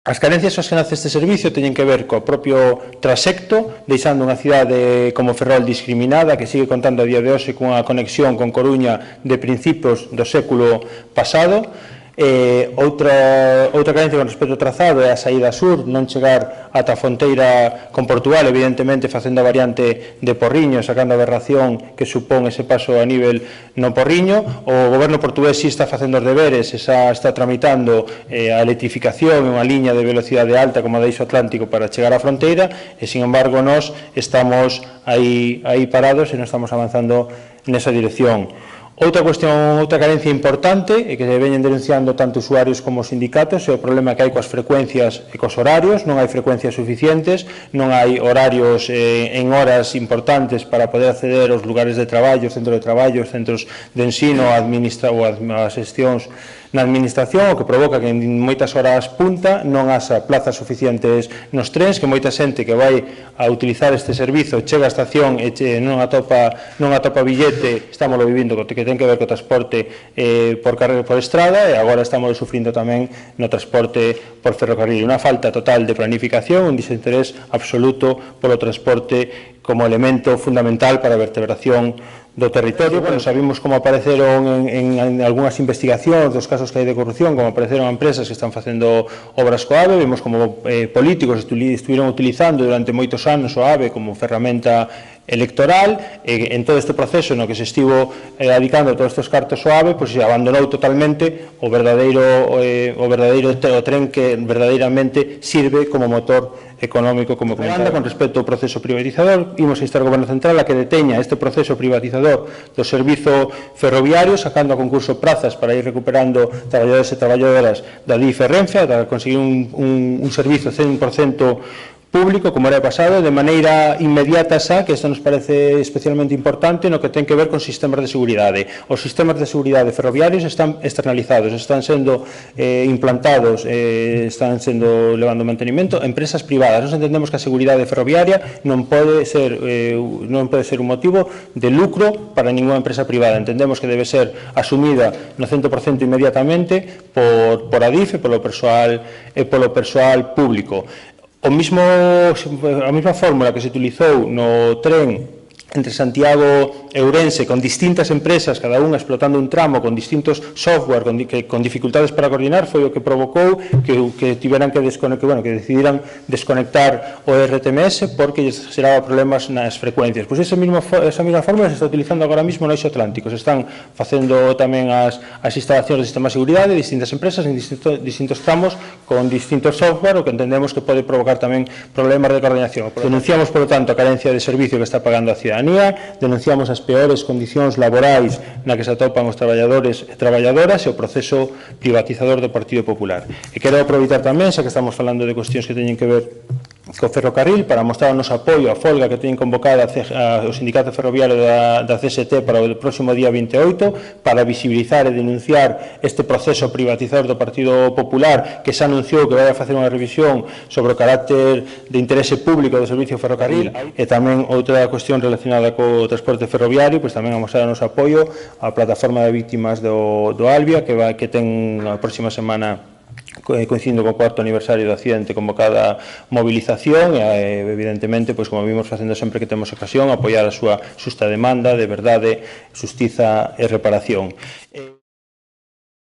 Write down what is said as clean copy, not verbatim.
As carencias aos que nace este servicio teñen que ver co propio trasecto, deixando unha cidade como Ferrol discriminada, que sigue contando a día de hoxe cunha conexión con Coruña de principios do século pasado. Outra carencia con respecto ao trazado é a saída sur, non chegar ata a fronteira con Portugal, evidentemente facendo a variante de Porriño, sacando a aberración que supón ese paso a nivel no Porriño. O goberno portugués si está facendo os deberes, está tramitando a electrificación e unha liña de velocidade alta como a de Eixo Atlántico para chegar á fronteira, e sin embargo nós estamos aí parados e non estamos avanzando nesa dirección. Outra carencia importante e que veñen denunciando tanto usuarios como sindicatos é o problema que hai coas frecuencias e cos horarios. Non hai frecuencias suficientes, non hai horarios en horas importantes para poder acceder aos lugares de traballo, centros de traballo, centros de ensino ou as xestións na administración, o que provoca que en moitas horas punta non haxa plazas suficientes nos trens, que moita xente que vai a utilizar este servizo chega á estación e non atopa billete. Estamos vivindo co que ten que ver co transporte por estrada, e agora estamos sufrindo tamén no transporte por ferrocarril. Unha falta total de planificación, un desinterés absoluto polo transporte como elemento fundamental para a vertebración do territorio. Bueno, sabemos como apareceron en algunhas investigacións dos casos que hai de corrupción, como apareceron empresas que están facendo obras co AVE. Vemos como políticos estiveron utilizando durante moitos anos o AVE como ferramenta electoral, e en todo este proceso no que se estivo adicando todos estes cartos ao AVE, pois se abandonou totalmente o verdadeiro tren que verdadeiramente sirve como motor económico, como comentaba. Con respecto ao proceso privatizador, imos a instar ao Goberno Central a que deteña este proceso privatizador do servizo ferroviario, sacando a concurso prazas para ir recuperando traballadores e traballadoras da DIF e Renfe, para conseguir un servizo 100% público, como era pasado, de maneira inmediata xa, que isto nos parece especialmente importante no que ten que ver con sistemas de seguridade. Os sistemas de seguridade ferroviarios están externalizados, están sendo implantados, están sendo levando mantenimento empresas privadas. Nos entendemos que a seguridade ferroviaria non pode ser un motivo de lucro para ninguna empresa privada. Entendemos que debe ser asumida no 100% inmediatamente por a DIF e polo persoal público. A mesma fórmula que se utilizou no tren entre Santiago e Ourense, con distintas empresas, cada unha explotando un tramo, con distintos software, con dificultades para coordinar, foi o que provocou que decidiran desconectar o RTMS porque lles xeraba problemas nas frecuencias. Pois esa mesma fórmula se está utilizando agora mesmo no Eixo Atlántico. Se están facendo tamén as instalacións de sistema de seguridade de distintas empresas en distintos tramos con distintos software, o que entendemos que pode provocar tamén problemas de coordinación. Denunciamos, por lo tanto, a carencia de servicio que está pagando a cidadanía. Denunciamos as peores condicións laborais na que se atopan os traballadores e traballadoras e o proceso privatizador do Partido Popular. E quero aproveitar tamén, xa que estamos falando de cuestións que teñen que ver co ferrocarril, para mostrar o noso apoio á folga que teñen convocada o Sindicato Ferroviario da CST para o próximo día 28, para visibilizar e denunciar este proceso privatizador do Partido Popular, que xa anunciou que vai a facer unha revisión sobre o carácter de interese público do servicio ferrocarril. E tamén outra cuestión relacionada co transporte ferroviario, pois tamén a mostrar o noso apoio á plataforma de víctimas do Albia, que ten a próxima semana, coincidindo co 4º aniversario do accidente, convocada movilización, e evidentemente, pois como vimos facendo sempre que temos ocasión, apoiar a súa xusta demanda de verdade, xustiza e reparación.